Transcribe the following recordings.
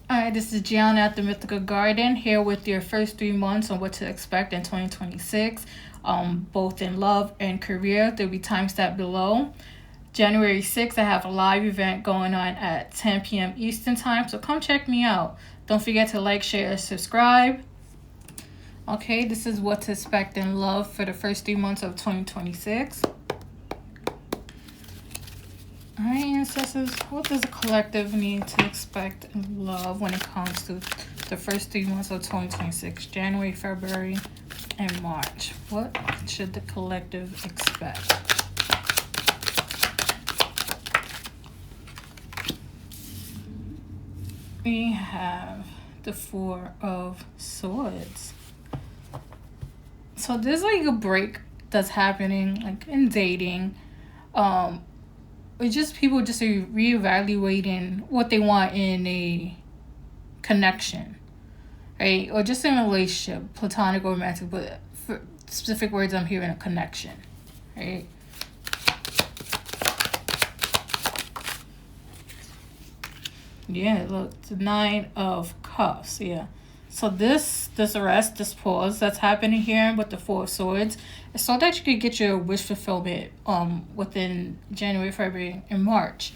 Alright, this is Gianna at the Mythical Garden here with your first 3 months on what to expect in 2026, both in love and career. There'll be timestamp below. January 6th, I have a live event going on at 10 p.m. Eastern Time, so come check me out. Don't forget to like, share, and subscribe. Okay, this is what to expect in love for the first 3 months of 2026. Alright, ancestors, what does a collective need to expect in love when it comes to the first 3 months of 2026? January, February, and March. What should the collective expect? We have the Four of Swords. So there's like a break that's happening, like in dating. It's just people just reevaluating what they want in a connection, right? Or just in a relationship, platonic or romantic, but for specific words, I'm hearing a connection, right? Yeah, look, the Nine of Cups, yeah. So this arrest, this pause that's happening here with the Four of Swords, it's so that you could get your wish fulfillment within January, February, and March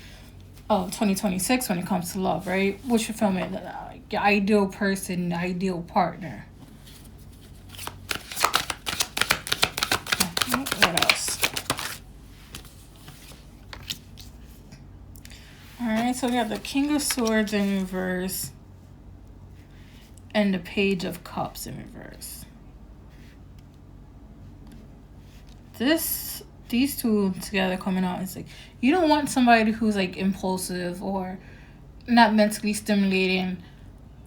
of 2026 when it comes to love, right? Wish fulfillment, your ideal person, ideal partner. What else? Alright, so we have the King of Swords in reverse and the Page of Cups in reverse. These two together coming out, it's like you don't want somebody who's like impulsive or not mentally stimulating.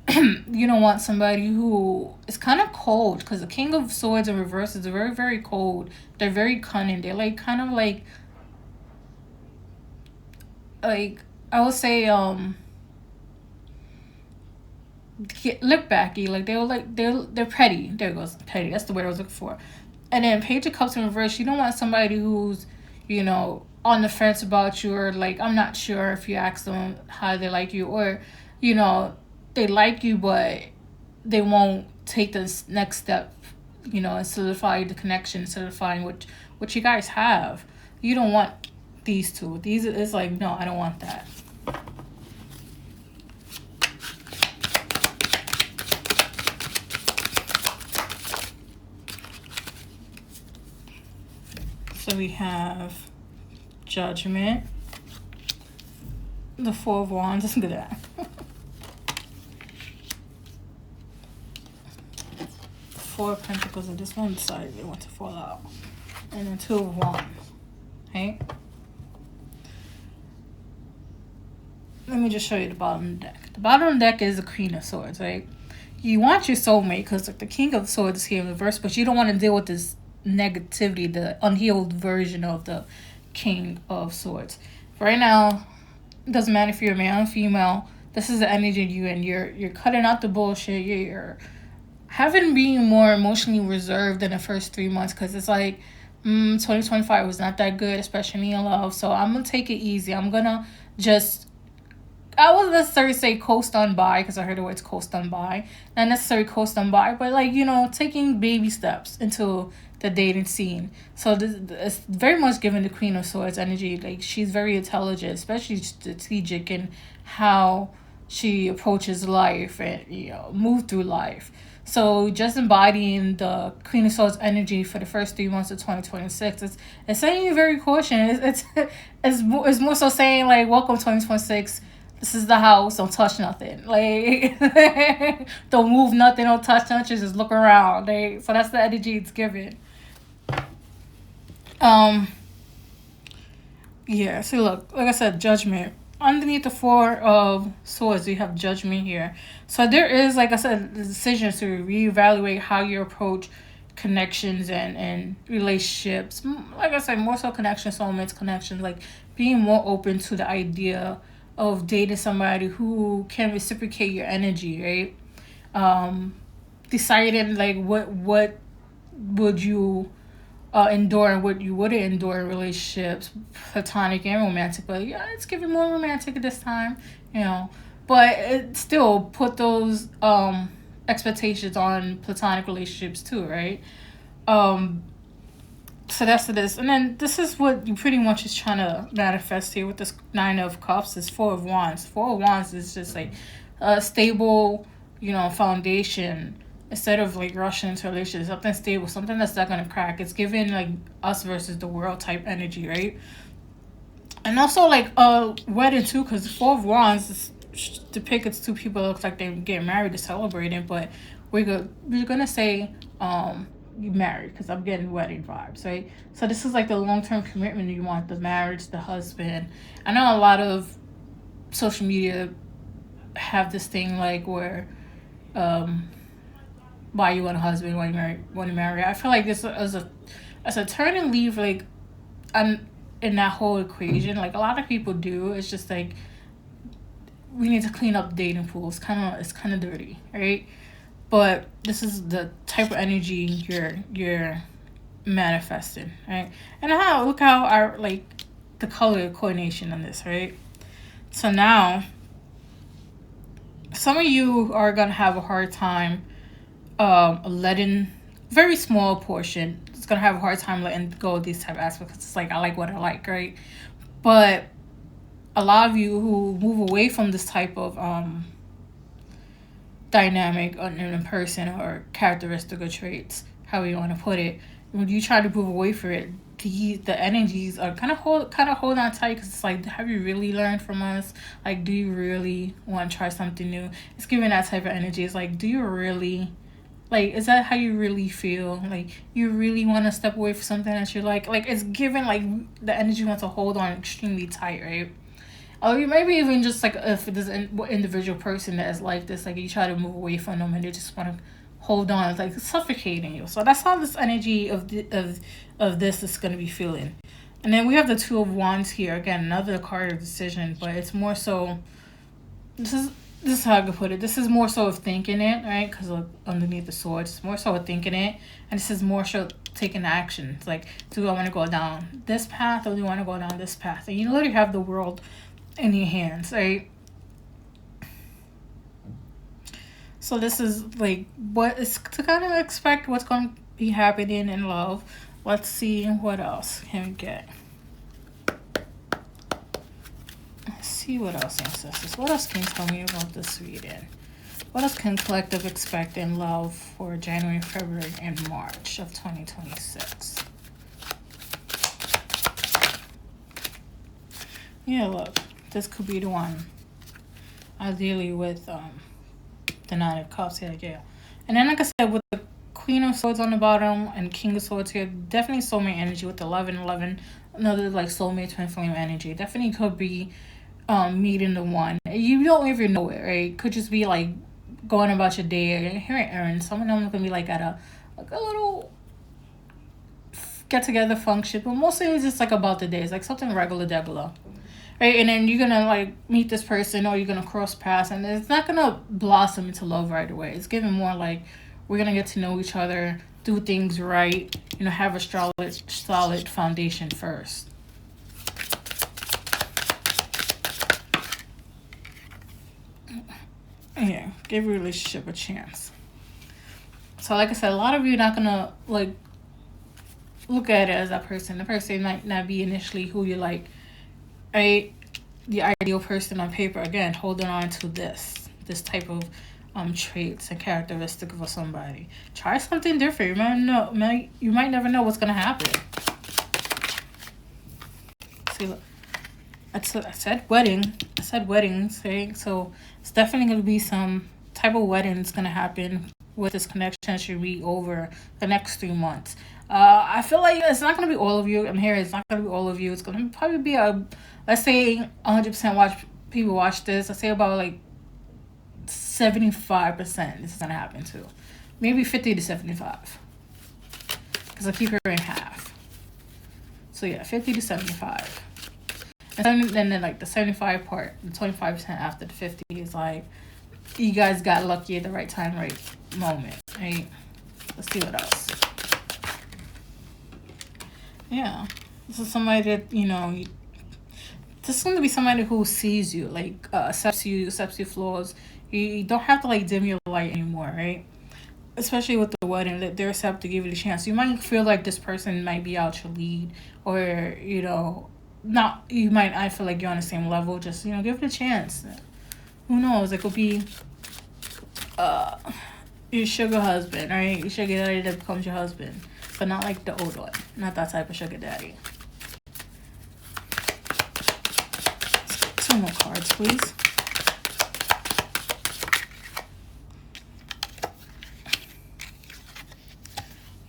You don't want somebody who is kind of cold, because the King of Swords in reverse is very, very cold. They're very cunning. They're like kind of like I would say look backy, like they're petty. There it goes, petty. That's the word I was looking for. And then Page of Cups in reverse, you don't want somebody who's, on the fence about you, or like, I'm not sure if you ask them how they like you, or, they like you, but they won't take this next step, and solidify the connection, solidifying what you guys have. You don't want these two. These, it's like, no, I don't want that. So we have Judgment, the Four of Wands. Let's look at that. Four of Pentacles, and this one decided they want to fall out. And then Two of Wands. Okay? Let me just show you the bottom of the deck. The bottom of the deck is the Queen of Swords, right? You want your soulmate, because like, the King of Swords is here in reverse, but you don't want to deal with this negativity, the unhealed version of the King of Swords. Right now, it doesn't matter if you're a male or female, this is the energy you and you're cutting out the bullshit. You're having being more emotionally reserved in the first 3 months, because it's like 2025 was not that good, especially in love. So I'm gonna take it easy. I'm gonna just, I wouldn't necessarily say coast on by, because I heard the words coast on by. Not necessarily coast on by, but like, taking baby steps into the dating scene. So it's very much given the Queen of Swords energy. Like, she's very intelligent, especially strategic in how she approaches life and, move through life. So just embodying the Queen of Swords energy for the first 3 months of 2026, it's saying you're very cautious. It's more so saying like, welcome 2026. This is the house. Don't touch nothing. Like, don't move nothing. Don't touch nothing. Just look around. So that's the energy it's giving. Yeah. So look, like I said, Judgment. Underneath the Four of Swords, you have Judgment here. So there is, like I said, the decision to reevaluate how you approach connections and relationships. Like I said, more so connections, soulmates, connections. Like, being more open to the idea of dating somebody who can reciprocate your energy, right? Deciding like what would you endure and what you wouldn't endure in relationships, platonic and romantic. But yeah, it's giving more romantic this time, But but it still put those expectations on platonic relationships too, right? Um, so that's this, and then this is what you pretty much is trying to manifest here with this Nine of Cups. Is Four of Wands. Four of Wands is just like a stable, foundation. Instead of like rushing into a relationship, something stable, something that's not gonna crack. It's giving like us versus the world type energy, right? And also like wedding too, because Four of Wands depicts two people that looks like they get married to celebrating, but we're gonna say you married because I'm getting wedding vibes, right? So this is like the long term commitment you want, the marriage, the husband. I know a lot of social media have this thing like where why you want a husband, want to marry. I feel like this as a turn and leave like in that whole equation, like a lot of people do. It's just like we need to clean up the dating pool. It's kind of dirty, right? But this is the type of energy you're manifesting, right? And look how our like the color coordination on this, right? So now some of you are gonna have a hard time letting very small portion. It's gonna have a hard time letting go of these type of aspects. It's like I like what I like, right? But a lot of you who move away from this type of dynamic in a person or characteristic or traits, how you want to put it, when you try to move away from it, the energies are kind of hold on tight, because it's like, have you really learned from us? Like, do you really want to try something new? It's giving that type of energy. It's like, do you really, like, is that how you really feel? Like, you really want to step away from something that you like? Like, it's given like the energy wants to hold on extremely tight, right? Or maybe even just like if there's an individual person that is like this, like you try to move away from them and they just want to hold on, it's like suffocating you. So that's how this energy of this is going to be feeling. And then we have the Two of Wands here again, another card of decision, but it's more so. This is how I could put it. This is more so of thinking it, right? Because underneath the swords, it's more so of thinking it, and this is more so taking action. It's like, do I want to go down this path or do I want to go down this path? And you literally have the world in your hands, right? So this is like what is to kind of expect what's going to be happening in love. Let's see what else can we get. Let's see what else, ancestors. What else can you tell me about this reading? What else can collective expect in love for January, February, and March of 2026? Yeah, look, this could be the one. Ideally with the Nine of Cups here, yeah. And then like I said, with the Queen of Swords on the bottom and King of Swords here, definitely soulmate energy with 11, another like soulmate twin flame energy. Definitely could be meeting the one. You don't even know it, right? Could just be like going about your day or hearing errands. Some of them can be like at a little get together function, but mostly it's just like about the day. It's like something regular degular. Right, and then you're gonna like meet this person or you're gonna cross paths, and it's not gonna blossom into love right away. It's giving more like we're gonna get to know each other, do things right, have a solid foundation first. Yeah, give your relationship a chance. So like I said, a lot of you are not gonna like look at it as that person. The person might not be initially who you like. Right? The ideal person on paper, again, holding on to this type of traits and characteristic of somebody. Try something different. You might never know what's gonna happen. See, look, I said wedding. I said weddings, right? So it's definitely gonna be some type of wedding that's gonna happen with this connection. Should be over the next 3 months. I feel like it's not gonna be all of you. I'm here. It's not gonna be all of you. It's gonna probably be let's say 100% people watch this. I say about like 75% this is gonna happen too. Maybe 50 to 75. Because I keep it in half. So yeah, 50 to 75. And then like the 75 part, the 25% after the 50 is like you guys got lucky at the right time, right moment, right? Let's see what else. Yeah, this is somebody that this is going to be somebody who sees you, like accepts your flaws. You don't have to like dim your light anymore, right? Especially with the wedding, that they're accept to give you the chance. You might feel like this person might be out your lead, or not. You might. I feel like you're on the same level. Just give it a chance. Who knows? It could be uh your sugar husband, right? Your sugar daddy that becomes your husband, but not like the old one. Not that type of sugar daddy. Two more cards, please.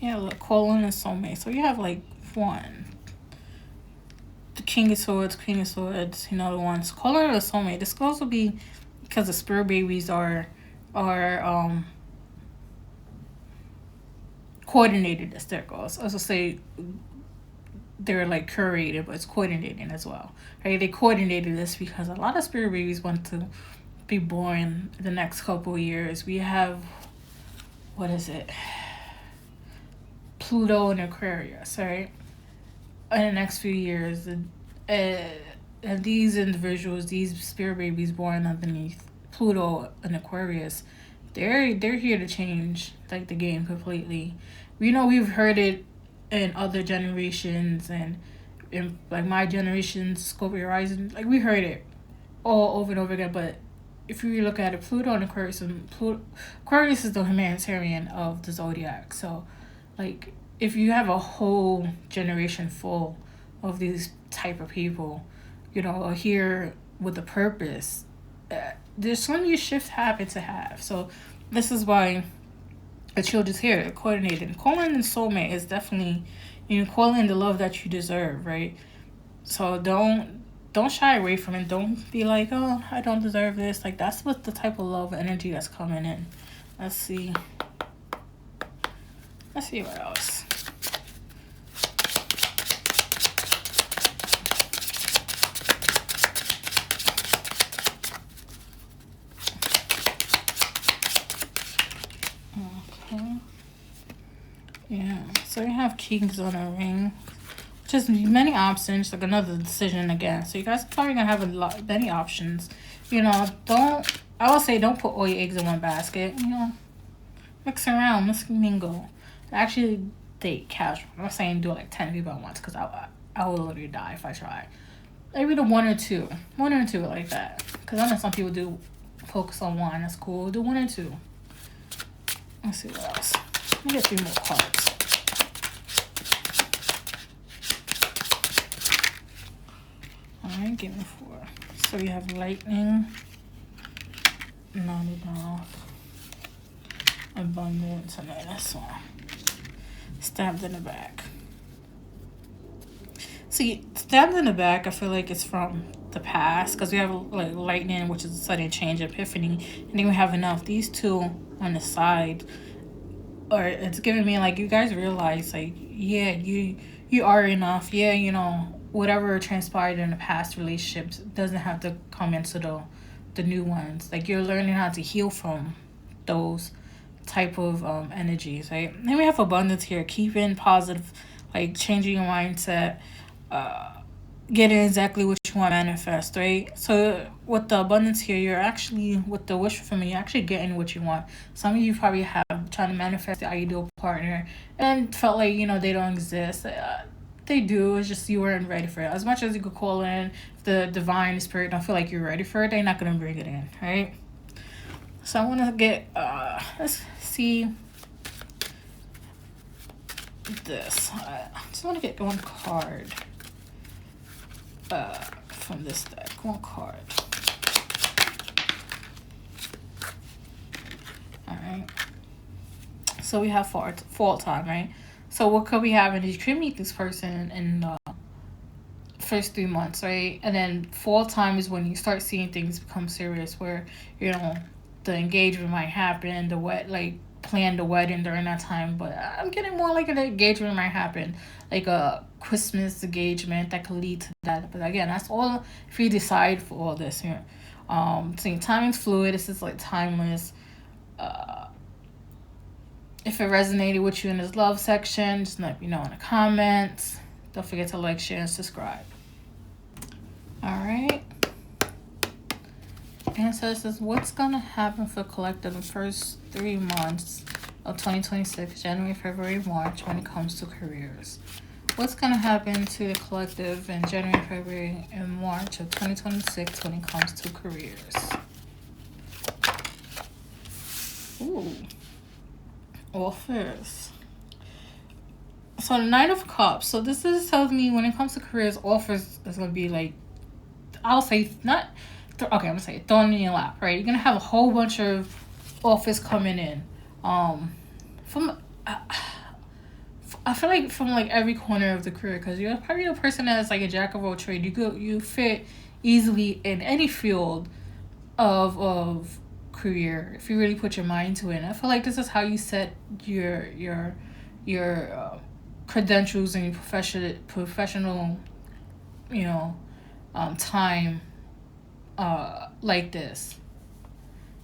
Yeah, look, calling and soulmate. So you have like one, the King of Swords, Queen of Swords. The ones calling a soulmate. This could also be because the spirit babies are coordinated as there goes. I was gonna say they're like curated, but it's coordinating as well. Right? They coordinated this because a lot of spirit babies want to be born the next couple of years. We have, what is it? Pluto and Aquarius, right? In the next few years, and these individuals, these spirit babies born underneath Pluto and Aquarius, they're here to change like the game completely. We've heard it in other generations, and in like my generation, Scorpio rising, like we heard it all over and over again. But if you look at it, Pluto and Aquarius, Aquarius is the humanitarian of the zodiac. So, like, if you have a whole generation full of these type of people, are here with a purpose, there's so many shifts happen to have. So, this is why the children's here, coordinated. Calling and soulmate is definitely, calling the love that you deserve, right? So don't shy away from it. Don't be like, oh, I don't deserve this. Like, that's what the type of love energy that's coming in. Let's see what else. Okay. Yeah. So we have kings on a ring. Just many options, like another decision again. So you guys probably gonna have many options. I will say don't put all your eggs in one basket. Mix around, mix mingle. Actually, date casual. I'm not saying do it like 10 people at once, because I will literally die if I try. Maybe the one or two like that. Because I know some people do focus on one. That's cool. Do one or two. Let's see what else. Let me get 3 more cards. Alright, give me 4. So we have lightning, nodded off, abundance, and then this one. Stabbed in the back. See, stabbed in the back, I feel like it's from the past, because we have like lightning, which is a sudden change, epiphany, and then we have enough. These two on the side, or it's giving me like, you guys realize, like, yeah, you are enough. Yeah, whatever transpired in the past relationships doesn't have to come into the new ones. Like, you're learning how to heal from those type of energies, right? Then we have abundance here, keeping positive, like changing your mindset, getting exactly what you want to manifest, right? So with the abundance here, you're actually, with the wish fulfillment, you're actually getting what you want. Some of you probably have trying to manifest the ideal partner and felt like they don't exist. They do. It's just you weren't ready for it. As much as you could call in the divine spirit, don't feel like you're ready for it, they're not gonna bring it in, right? So I want to get let's see this. I just want to get one card from this deck. One card. All right. So we have fall time, right? So what could we have? And you could meet this person in the first 3 months, right? And then fall time is when you start seeing things become serious, where the engagement might happen, plan the wedding during that time. But I'm getting more like an engagement might happen, like a Christmas engagement that could lead to that. But again, that's all if you decide for all this here. So time is fluid. This is like timeless. If it resonated with you in this love section, just let me know in the comments. Don't forget to like, share, and subscribe. All right. And so it says, what's going to happen for collective the first 3 months of 2026, January, February, March, when it comes to careers? What's going to happen to the collective in January, February, and March of 2026 when it comes to careers? Ooh. Offers. So the Knight of Cups. So this is tells me when it comes to careers, offers is going to be like, I'll say not... okay, I'm gonna say it, thrown in your lap, right? You're gonna have a whole bunch of offers coming in. From I feel like from like every corner of the career, because you're probably the person that's like a jack of all trades. You fit easily in any field of career if you really put your mind to it. And I feel like this is how you set your credentials and your professional time like this.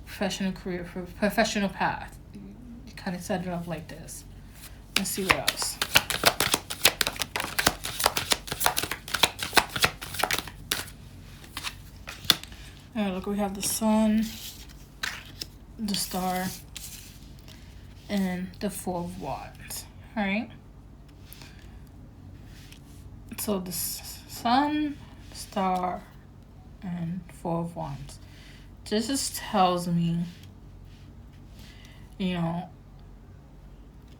Professional career, professional path. You kind of set it up like this. Let's see what else. Alright, look, we have the sun, the star, and the Four of Wands. Alright. So the sun, star, and Four of Wands. This just tells me,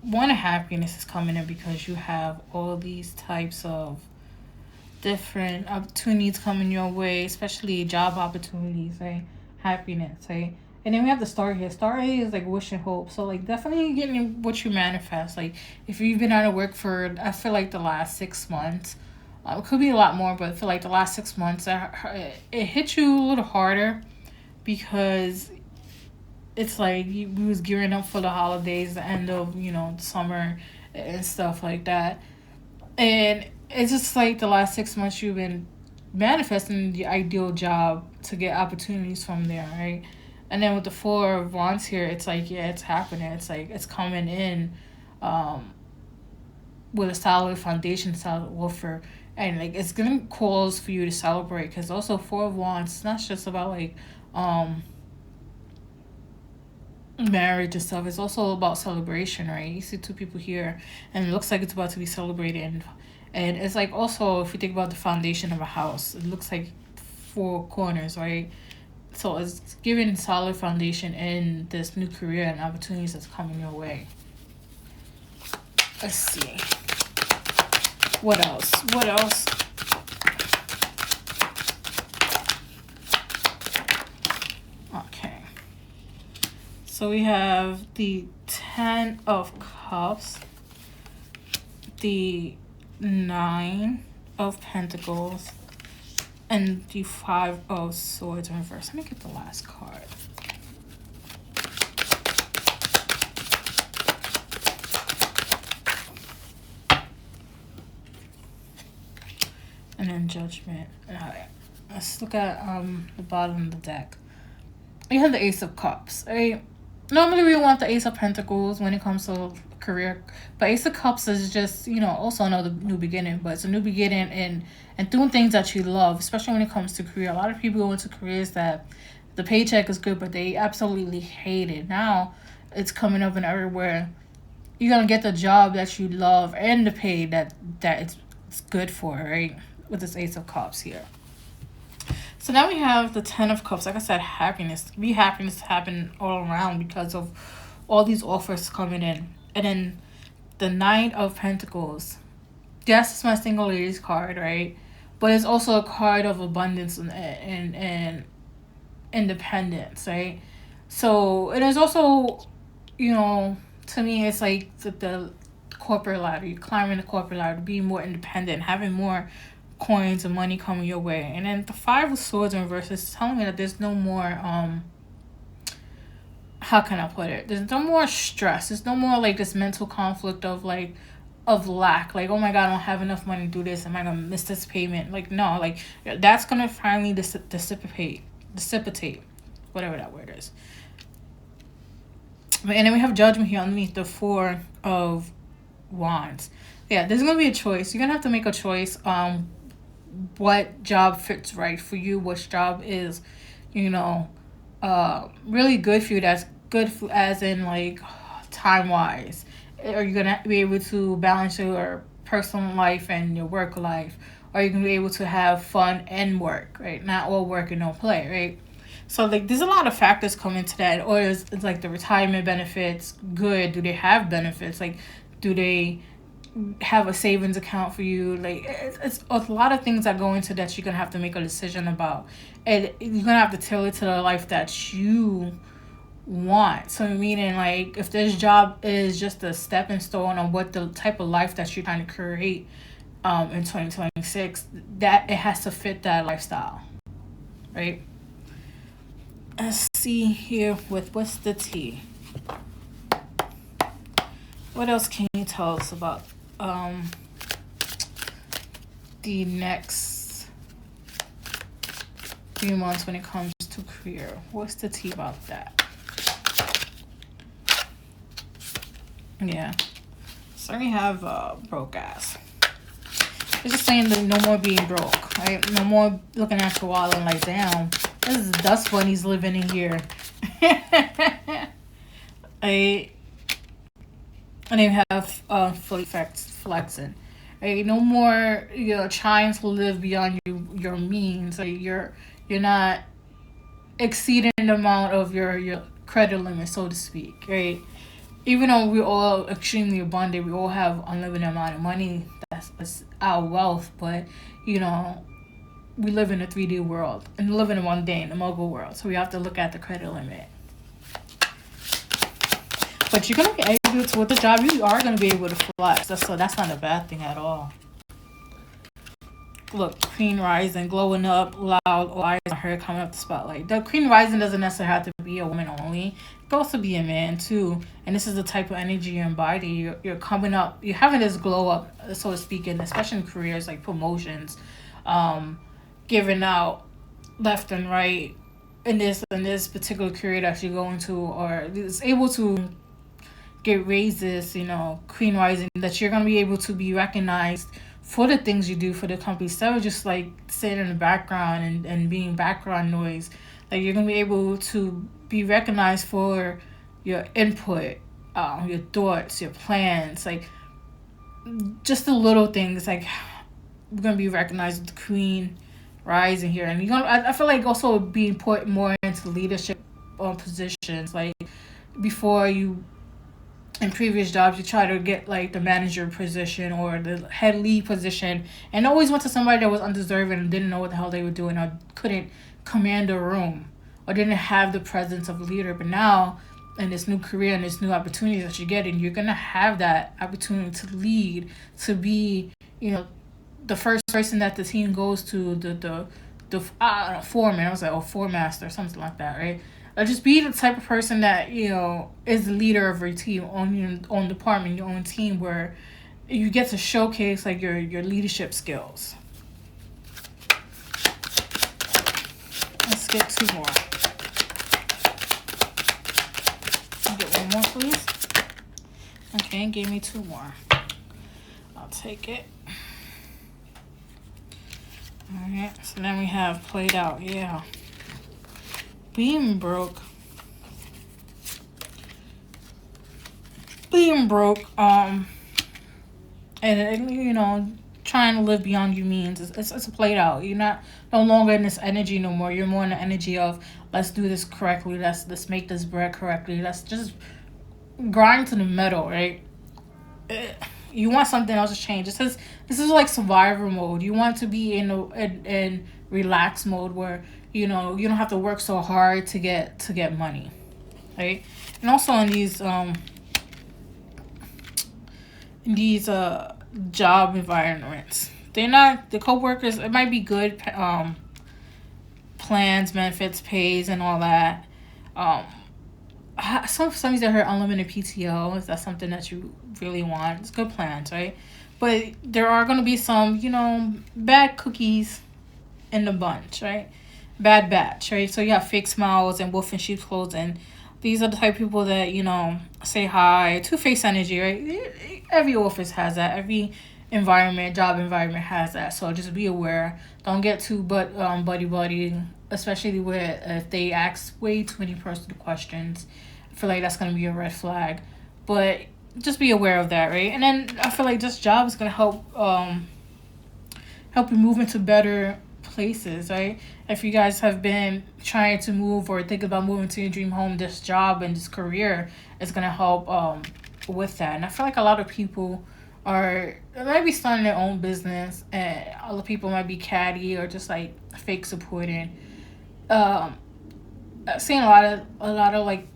one, happiness is coming in because you have all these types of different opportunities coming your way, especially job opportunities, right? Happiness, right? And then we have the star here. Star is like wish and hope. So like definitely getting what you manifest. Like if you've been out of work for, I feel like the last 6 months, it could be a lot more, but I feel like the last 6 months, it hit you a little harder because it's like we was gearing up for the holidays, the end of, summer and stuff like that. And it's just like the last 6 months you've been manifesting the ideal job to get opportunities from there, right? And then with the Four of Wands here, it's like, yeah, it's happening. It's like it's coming in with a solid foundation, solid offer. And like it's gonna cause for you to celebrate, because also Four of Wands, it's not just about like marriage and stuff. It's also about celebration, right? You see 2 people here and it looks like it's about to be celebrated. And it's like also, if you think about the foundation of a house, it looks like 4 corners, right? So it's giving solid foundation in this new career and opportunities that's coming your way. Let's see. What else? Okay. So we have the 10 of Cups, the 9 of Pentacles, and the 5 of Swords in reverse. Let me get the last card. And then Judgment. Alright. Let's look at the bottom of the deck. You have the Ace of Cups, right? Normally we want the Ace of Pentacles when it comes to career, but Ace of Cups is just, also another new beginning, but it's a new beginning and doing things that you love, especially when it comes to career. A lot of people go into careers that the paycheck is good, but they absolutely hate it. Now it's coming up and everywhere. You're going to get the job that you love and the pay that it's good for, right? With this Ace of Cups here. So now we have the 10 of Cups. Like I said, happiness. Happiness happen all around because of all these offers coming in. And then the 9 of Pentacles. Yes, it's my single ladies card, right? But it's also a card of abundance and independence, right? So it is also, to me, it's like the corporate ladder. You're climbing the corporate ladder, being more independent, having more coins and money coming your way. And then the 5 of Swords in reverse is telling me that there's no more how can I put it? There's no more stress. There's no more like this mental conflict of lack. Like, oh my God, I don't have enough money to do this. Am I gonna miss this payment? Like, no, like that's gonna finally dissipate, whatever that word is. And then we have Judgment here underneath the 4 of Wands. Yeah, there's gonna be a choice. You're gonna have to make a choice what job fits right for you, which job is, you know, really good for you. That's good for, as in like time wise. Are you gonna be able to balance your personal life and your work life? Are you gonna be able to have fun and work, right? Not all work and no play, right? So like there's a lot of factors come into that. Or it's like the retirement benefits good? Do they have benefits? Like do they have a savings account for you? Like it's a lot of things that go into that you're gonna have to make a decision about. And you're gonna have to tailor it to the life that you want. So meaning like if this job is just a stepping stone on what the type of life that you're trying to create in 2026, that it has to fit that lifestyle, right? Let's see here with what's the T. What else can you tell us about the next 3 months when it comes to career? What's the tea about that? Yeah. So we have broke ass. It's just saying that no more being broke, right? No more looking at your wallet and like, damn, this is dust bunnies living in here. I and they have fully flexing. Right? No more trying to live beyond your means. Like you're not exceeding the amount of your credit limit, so to speak, right? Even though we're all extremely abundant, we all have unlimited amount of money. That's our wealth, but we live in a 3D world and live in a mundane, a muggle world. So we have to look at the credit limit. But you're gonna be able to, with the job, you are gonna be able to flex. So that's not a bad thing at all. Look, Queen Rising, glowing up, loud, eyes on her coming up the spotlight. The Queen Rising doesn't necessarily have to be a woman only. It can also be a man too. And this is the type of energy you embody. You're coming up, you're having this glow up, so to speak, and especially in careers like promotions, giving out left and right in this particular career that you go into, or is able to get raises, Queen Rising, that you're gonna be able to be recognized for the things you do for the company, instead of just like sitting in the background and being background noise. Like you're gonna be able to be recognized for your input, your thoughts, your plans, like just the little things. Like we're gonna be recognized with the Queen Rising here, and I feel like also being put more into leadership positions. Like before you, in previous jobs, you try to get like the manager position or the head lead position, and always went to somebody that was undeserving and didn't know what the hell they were doing, or couldn't command a room, or didn't have the presence of a leader. But now, in this new career and this new opportunities that you're getting, you're gonna have that opportunity to lead, to be, the first person that the team goes to, the foreman. I was like, foremaster, or something like that, right? Or just be the type of person that is the leader of your team, on your own department, your own team, where you get to showcase like your leadership skills. Let's get 2 more. I'll get 1 more, please. Okay, gave me 2 more. I'll take it. Alright, so then we have played out, yeah. Being broke, and trying to live beyond your means. It's played out. You're no longer in this energy no more. You're more in the energy of, let's do this correctly. Let's make this bread correctly. Let's just grind to the metal, right? You want something else to change. This is like survivor mode. You want to be in relaxed mode where you don't have to work so hard to get money, right? And also in these job environments, the co-workers, it might be good plans, benefits, pays, and all that. Some of I heard unlimited PTO. If that's something that you really want, it's good plans, right? But there are going to be some bad cookies in the bunch, right? Bad batch, right? So you have fake smiles and wolf in sheep's clothes, and these are the type of people that say hi, two-faced energy, right? Every office has that. job environment has that. So just be aware. Don't get too buddy buddy, especially with if they ask way too many personal questions. I feel like that's gonna be a red flag. But just be aware of that, right? And then I feel like this job is gonna help you move into better places, right? If you guys have been trying to move or think about moving to your dream home, this job and this career is gonna help with that. And I feel like a lot of people are might be starting their own business, and other people might be catty or just like fake supporting. Um, I've seen a lot of like,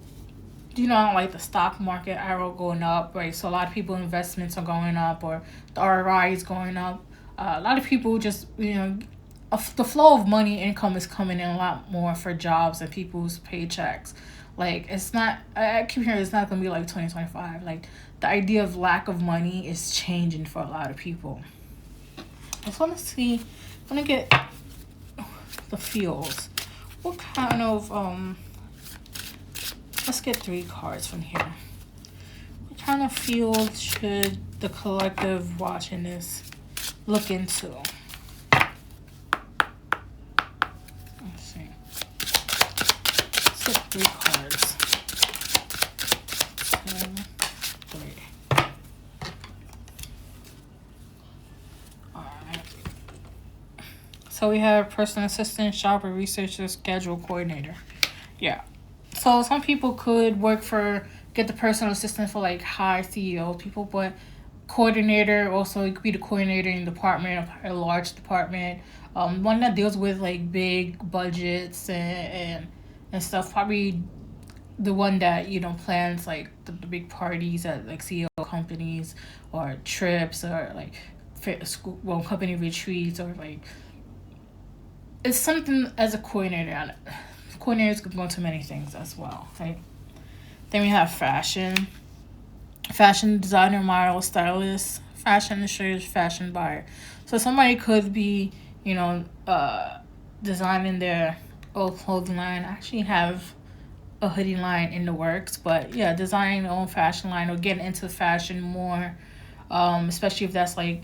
like the stock market arrow going up, right? So a lot of people investments are going up, or the ROI is going up. A lot of people just the flow of money income is coming in a lot more for jobs and people's paychecks. Like it's not. I keep hearing it's not gonna be like 2025. Like the idea of lack of money is changing for a lot of people. I just want to see. I want to get the feels. What kind of Let's get 3 cards from here. What kind of field should the collective watching this look into? Let's see. Let's get 3 cards. 2, 3. Alright. So we have personal assistant, shopper, researcher, schedule coordinator. Yeah. So some people could get the personal assistant for like high CEO people, but coordinator also, you could be the coordinator in a department, a large department, one that deals with like big budgets and stuff. Probably the one that plans like the big parties at like CEO companies, or trips, or like company retreats, or like it's something as a coordinator on it. Coordinators could go into many things as well, right? Then we have fashion designer, model, stylist, fashion illustrator, fashion buyer. So somebody could be, designing their old clothing line. I actually have a hoodie line in the works, but yeah, designing their own fashion line or getting into fashion more, especially if that's like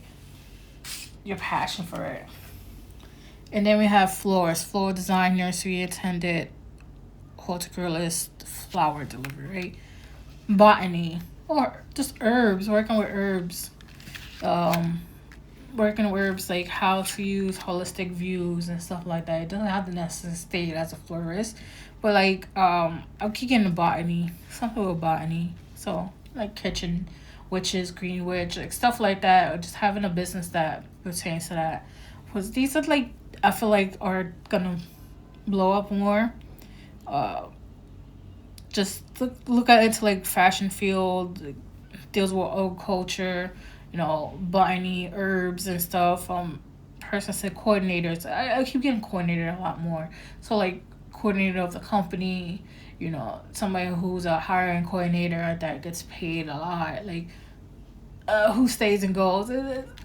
your passion for it. And then we have floor design, nursery attendant, horticulturalist, flower delivery, right? Botany, or just herbs, working with herbs. Working with herbs, like how to use holistic views and stuff like that. It doesn't have to necessarily state as a florist, but like I'll keep getting botany, something with botany. So like kitchen witches, green witch, like stuff like that, or just having a business that pertains to that. Because these are like, I feel like are gonna blow up more. Just look at it to like fashion field, like, deals with old culture, botany, herbs and stuff. Person said coordinators. I keep getting coordinator a lot more. So like coordinator of the company, somebody who's a hiring coordinator that gets paid a lot. Like who stays and goes.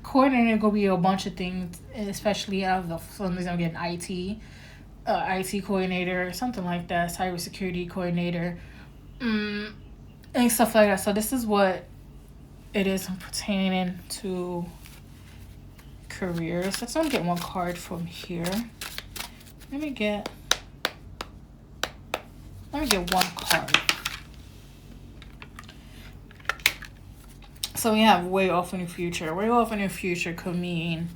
Coordinator gonna be a bunch of things, especially out of the some reason I'm getting IT coordinator, something like that, cybersecurity coordinator, and stuff like that. So this is what it is pertaining to careers. Let's only get 1 card from here. Let me get 1 card. So we have way off in the future. Way off in the future could mean,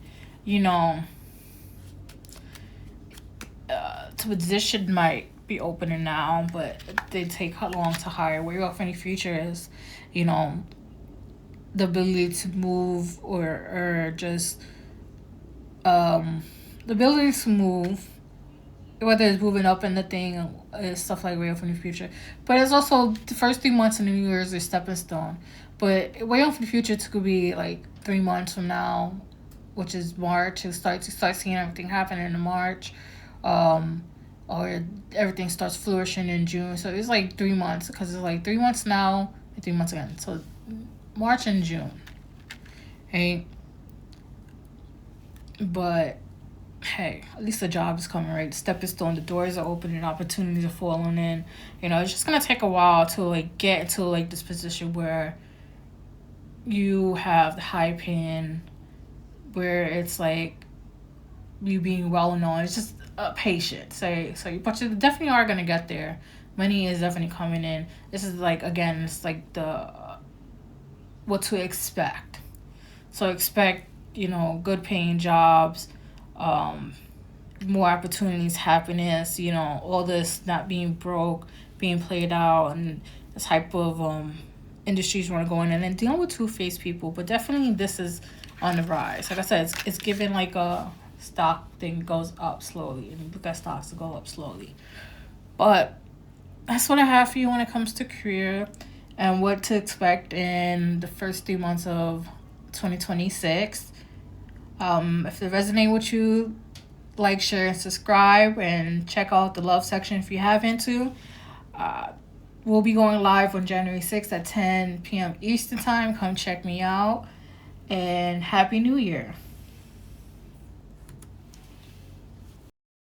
the position might be opening now, but they take how long to hire. Way off in the future is, the ability to move, or just the ability to move, whether it's moving up in the thing, stuff like way off in the future. But it's also the first 3 months in the New Year's is stepping stone. But way off in the future could be like 3 months from now, which is March. You start seeing everything happen in March, or everything starts flourishing in June. So it's like 3 months, because it's like 3 months now and 3 months again. So March and June, hey. But hey, at least the job is coming, right? The stepping stone, the doors are opening, opportunities are falling in. It's just gonna take a while to like get to like this position where you have the high paying where it's like you being well known. It's just patient. But you definitely are gonna get there. Money is definitely coming in. This is like, again, it's like the what to expect. So expect, good paying jobs, um, more opportunities, happiness, all this not being broke, being played out, and the type of industries you want to go in, and then dealing with two-faced people. But definitely this is on the rise. Like I said, it's given like a stock thing goes up slowly, and look at stocks to go up slowly. But that's what I have for you when it comes to career and what to expect in the first 3 months of 2026. If it resonates with you, like, share, and subscribe, and check out the love section if you haven't to. Uh, we'll be going live on January 6th at 10 p.m. Eastern Time. Come check me out. And Happy New Year.